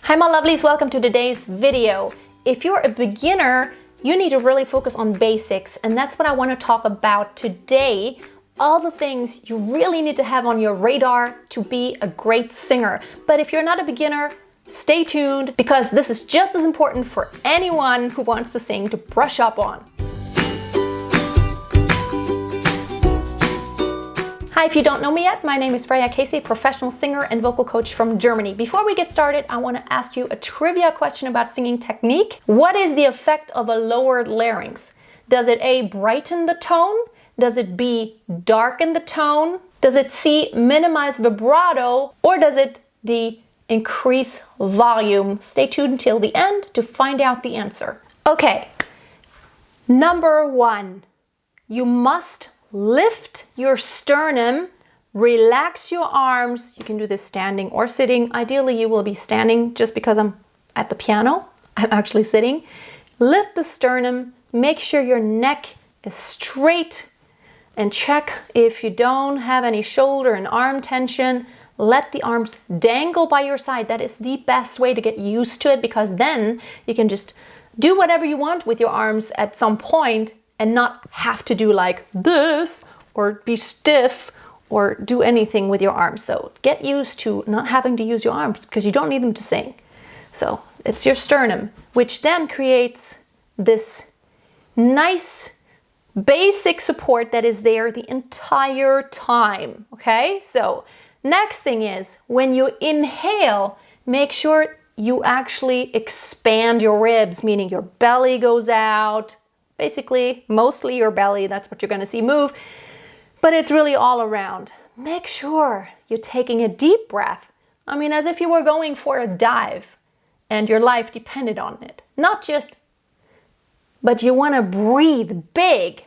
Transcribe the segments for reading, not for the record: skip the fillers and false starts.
Hi my lovelies, welcome to today's video. If you're a beginner, you need to really focus on basics, and that's what I want to talk about today. All the things you really need to have on your radar to be a great singer. But if you're not a beginner, stay tuned because this is just as important for anyone who wants to sing to brush up on. Hi, if you don't know me yet, my name is Freya, professional singer and vocal coach from Germany. Before we get started, I want to ask you a trivia question about singing technique. What is the effect of a lowered larynx? Does it A, brighten the tone? Does it B, darken the tone? Does it C, minimize vibrato? Or does it D, increase volume? Stay tuned until the end to find out the answer. Okay, number one, you must lift your sternum, relax your arms. You can do this standing or sitting. Ideally, you will be standing just because I'm at the piano. I'm actually sitting. Lift the sternum, make sure your neck is straight, and check if you don't have any shoulder and arm tension. Let the arms dangle by your side. That is the best way to get used to it, because then you can just do whatever you want with your arms at some point and not have to do like this or be stiff or do anything with your arms. So get used to not having to use your arms because you don't need them to sing. So it's your sternum, which then creates this nice basic support that is there the entire time. Okay, so next thing is when you inhale, make sure you actually expand your ribs, meaning your belly goes out. Basically, mostly your belly, that's what you're going to see move, but it's really all around. Make sure you're taking a deep breath. I mean, as if you were going for a dive and your life depended on it. Not just, but you want to breathe big.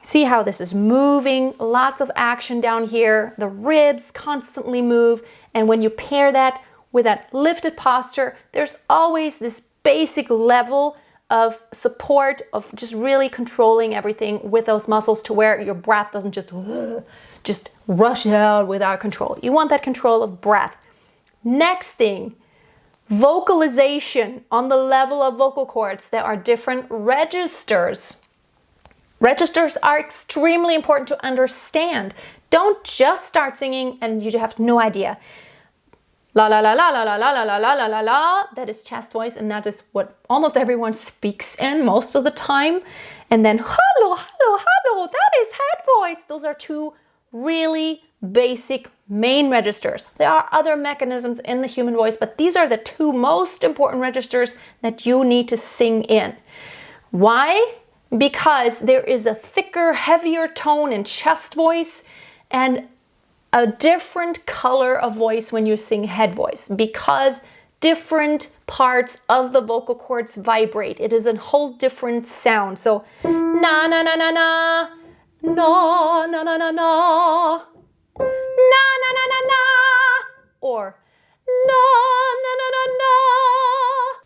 See how this is moving? Lots of action down here. The ribs constantly move. And when you pair that with that lifted posture, there's always this basic level of support of just really controlling everything with those muscles to where your breath doesn't just rush out without control. You want that control of breath. Next thing, vocalization on the level of vocal cords. There are different registers. Registers are extremely important to understand. Don't just start singing and you have no idea. La la la la la la la la la la la la. That is chest voice, and that is what almost everyone speaks in most of the time. And then hello, hello, hello, that is head voice. Those are two really basic main registers. There are other mechanisms in the human voice, but these are the two most important registers that you need to sing in. Why? Because there is a thicker, heavier tone in chest voice and a different color of voice when you sing head voice, because different parts of the vocal cords vibrate. It is a whole different sound. So na na na na na, na na na na na, na na na na na, or na na na na na.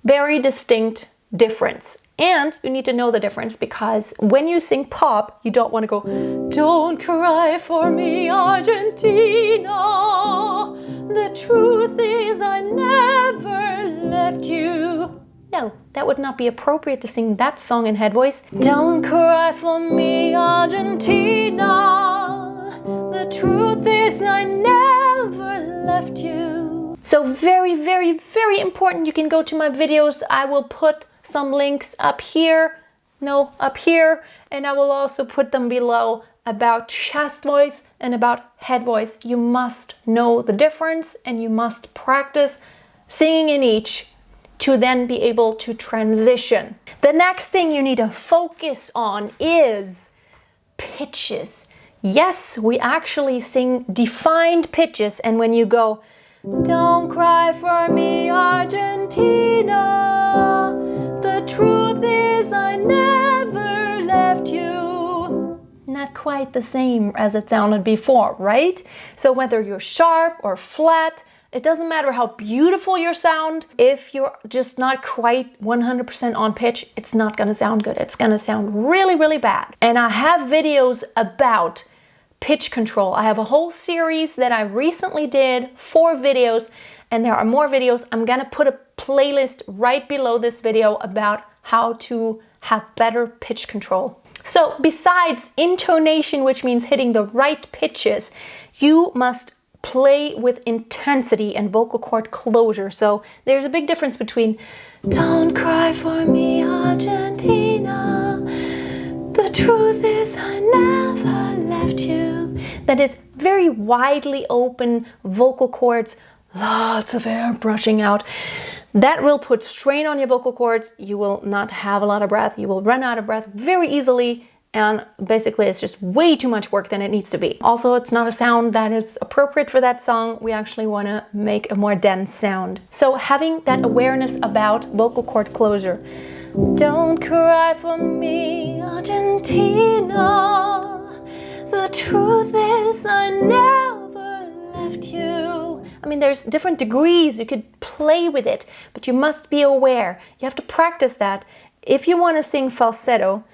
Very distinct difference. And you need to know the difference, because when you sing pop, you don't want to go, don't cry for me, Argentina. The truth is I never left you. No, that would not be appropriate to sing that song in head voice. Don't cry for me, Argentina. The truth is I never left you. So very, very, very important. You can go to my videos. I will put some links up here, up here, and I will also put them below about chest voice and about head voice. You must know the difference and you must practice singing in each to then be able to transition. The next thing you need to focus on is pitches. Yes, we actually sing defined pitches, and when you go, don't cry for me, Argentina. The truth is I never left you. Not quite the same as it sounded before, right? So whether you're sharp or flat, it doesn't matter how beautiful your sound. If you're just not quite 100% on pitch, it's not gonna sound good. It's gonna sound really, really bad. And I have videos about pitch control. I have a whole series that I recently did, 4 videos, and there are more videos. I'm gonna put a playlist right below this video about how to have better pitch control. So besides intonation, which means hitting the right pitches, you must play with intensity and vocal cord closure. So there's a big difference between "Don't cry for me, Argentina. The truth is I never left you." That is very widely open vocal cords, lots of air brushing out. That will put strain on your vocal cords. You will not have a lot of breath. You will run out of breath very easily. And basically it's just way too much work than it needs to be. Also, it's not a sound that is appropriate for that song. We actually want to make a more dense sound. So having that awareness about vocal cord closure. Don't cry for me, Argentina. The truth is I never left you. I mean, there's different degrees. You could play with it, but you must be aware. You have to practice that. If you want to sing falsetto,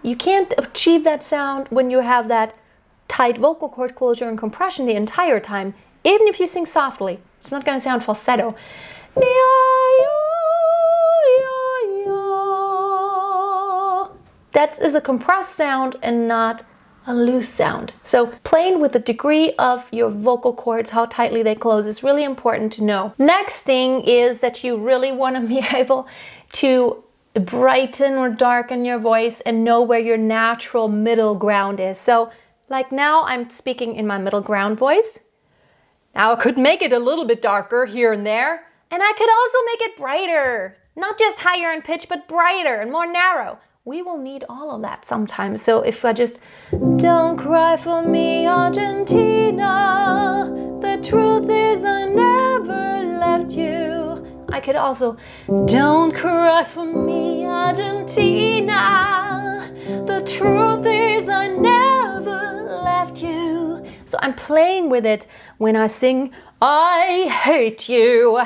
you can't achieve that sound when you have that tight vocal cord closure and compression the entire time. Even if you sing softly, it's not going to sound falsetto. That is a compressed sound and not a loose sound. So playing with the degree of your vocal cords, how tightly they close, is really important to know. Next thing is that you really want to be able to brighten or darken your voice and know where your natural middle ground is. So like now I'm speaking in my middle ground voice. Now I could make it a little bit darker here and there, and I could also make it brighter. Not just higher in pitch, but brighter and more narrow. We will need all of that sometimes. So if I just, don't cry for me, Argentina. The truth is I never left you. I could also, don't cry for me, Argentina. The truth is I never left you. So I'm playing with it when I sing, I hate you.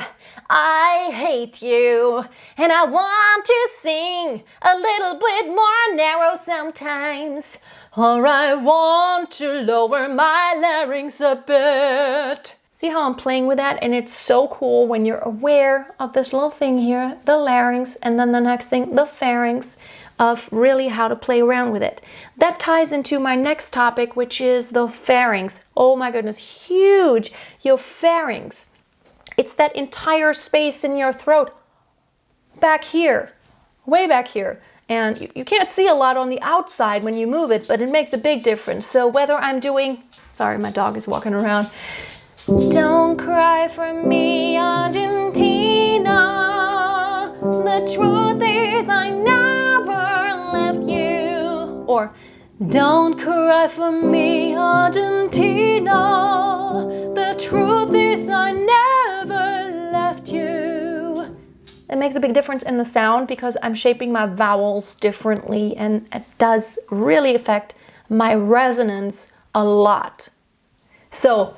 I hate you, and I want to sing a little bit more narrow sometimes, or I want to lower my larynx a bit. See how I'm playing with that? And it's so cool when you're aware of this little thing here, the larynx, and then the next thing, the pharynx, of really how to play around with it. That ties into my next topic, which is the pharynx. Oh my goodness, huge, your pharynx. It's that entire space in your throat, back here, way back here. And you can't see a lot on the outside when you move it, but it makes a big difference. So whether I'm doing, sorry, my dog is walking around. Don't cry for me, Argentina. The truth is I never left you. Or, don't cry for me, Argentina. The truth is I never left you. It makes a big difference in the sound because I'm shaping my vowels differently, and it does really affect my resonance a lot. So,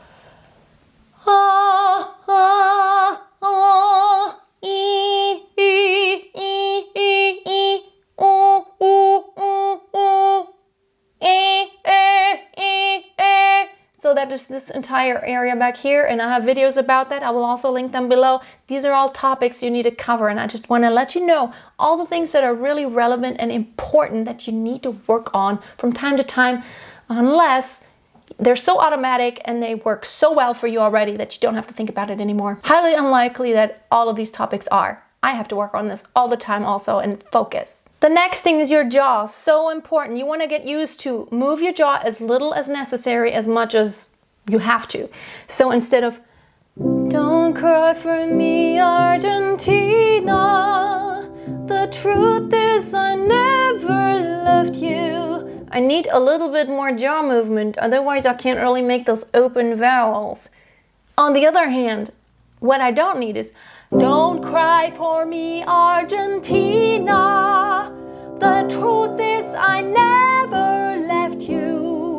so that is this entire area back here, and I have videos about that. I will also link them below. These are all topics you need to cover, and I just want to let you know all the things that are really relevant and important that you need to work on from time to time, unless they're so automatic and they work so well for you already that you don't have to think about it anymore. Highly unlikely that all of these topics are. I have to work on this all the time also and focus. The next thing is your jaw. So important. You want to get used to move your jaw as little as necessary, as much as you have to. So instead of, don't cry for me, Argentina. The truth is I never left you. I need a little bit more jaw movement, otherwise I can't really make those open vowels. On the other hand, what I don't need is, don't cry for me, Argentina. The truth is I never left you.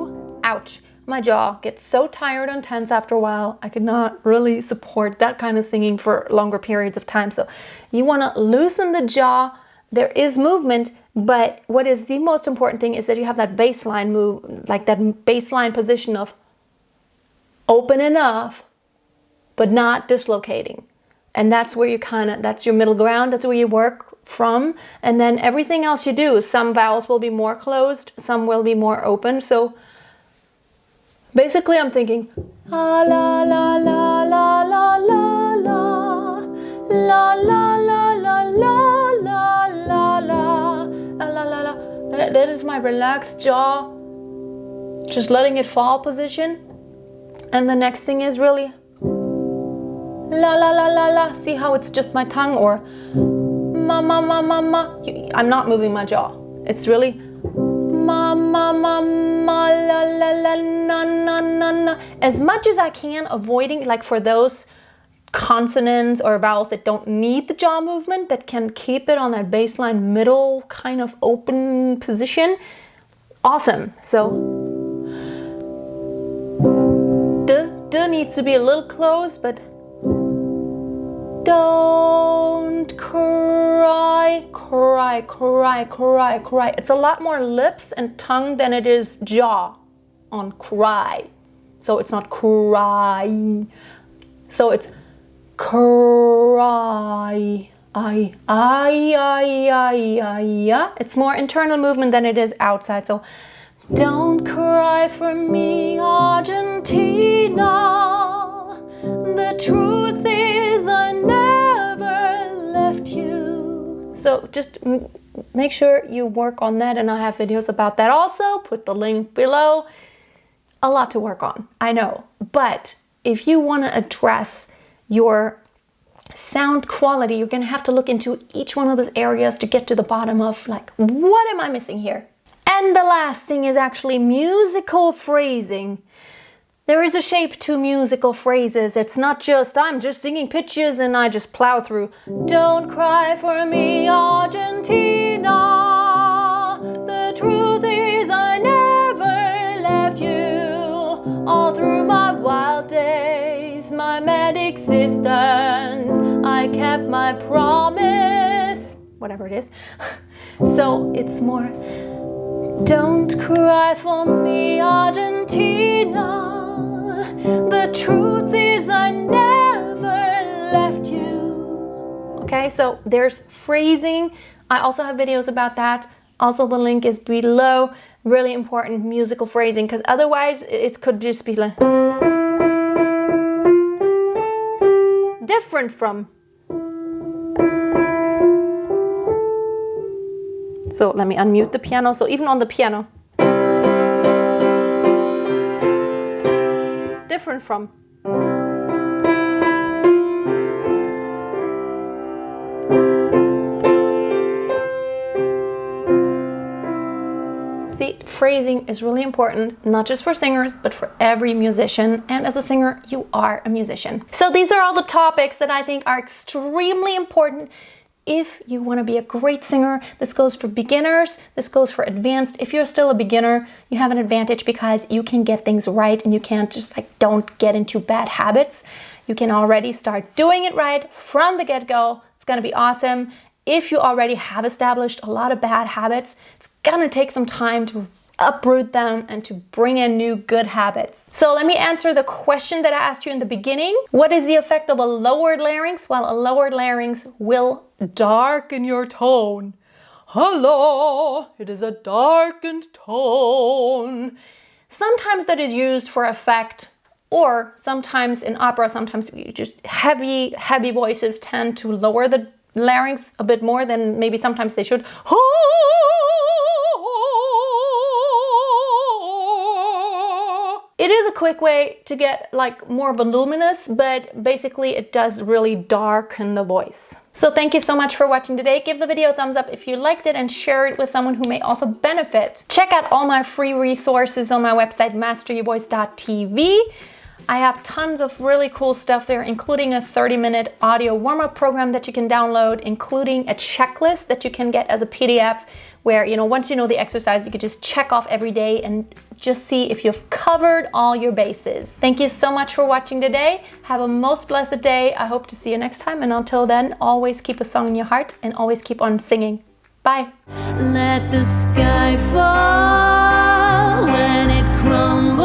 ouch, my jaw gets so tired and tense after a while. I could not really support that kind of singing for longer periods of time. So you want to loosen the jaw. There is movement, but what is the most important thing is that you have that baseline move, like that baseline position of open enough, but not dislocating. And that's where you that's your middle ground. That's where you work from. And then everything else you do, some vowels will be more closed, some will be more open. So basically I'm thinking, la la la la la la la la la la la la la la la la la. That is my relaxed jaw, just letting it fall position. And the next thing is really la la la la la. See how it's just my tongue, or ma ma ma ma ma. I'm not moving my jaw. It's really ma ma ma ma la la la na na na na. As much as I can, avoiding, like for those consonants or vowels that don't need the jaw movement, that can keep it on that baseline middle kind of open position. Awesome. So D needs to be a little close, but don't cry, cry, cry, cry, cry. It's a lot more lips and tongue than it is jaw on cry. So it's not cry. So it's cry. It's more internal movement than it is outside. So don't cry for me, Argentina. The truth is I never left you. So just make sure you work on that, and I have videos about that also. Put the link below. A lot to work on, I know. But if you want to address your sound quality, you're going to have to look into each one of those areas to get to the bottom of, like, what am I missing here? And the last thing is actually musical phrasing. There is a shape to musical phrases. It's not just, I'm just singing pitches and I just plow through. Don't cry for me, Argentina. The truth is I never left you. All through my wild days, my mad existence, I kept my promise. Whatever it is. So it's more, don't cry for me, Argentina. The truth is I never left you. Okay, so there's phrasing. I also have videos about that. Also, the link is below. Really important musical phrasing, because otherwise it could just be like different from. So let me unmute the piano. So even on the piano, different from. See, phrasing is really important, not just for singers, but for every musician. And as a singer, you are a musician. So these are all the topics that I think are extremely important if you want to be a great singer. This goes for beginners, this goes for advanced. If you're still a beginner, you have an advantage because you can get things right and you can't just don't get into bad habits. You can already start doing it right from the get-go. It's going to be awesome. If you already have established a lot of bad habits, it's going to take some time to uproot them and to bring in new good habits. So let me answer the question that I asked you in the beginning. What is the effect of a lowered larynx? Well, a lowered larynx will darken your tone. Hello, it is a darkened tone. Sometimes that is used for effect, or sometimes in opera, sometimes just heavy voices tend to lower the larynx a bit more than maybe sometimes they should. It is a quick way to get more voluminous, but basically it does really darken the voice. So thank you so much for watching today. Give the video a thumbs up if you liked it and share it with someone who may also benefit. Check out all my free resources on my website, masteryourvoice.tv. I have tons of really cool stuff there, including a 30-minute audio warm-up program that you can download, including a checklist that you can get as a PDF where, you know, once you know the exercise, you could just check off every day and just see if you've covered all your bases. Thank you so much for watching today. Have a most blessed day. I hope to see you next time. And until then, always keep a song in your heart and always keep on singing. Bye. Let the sky fall when it crumbles.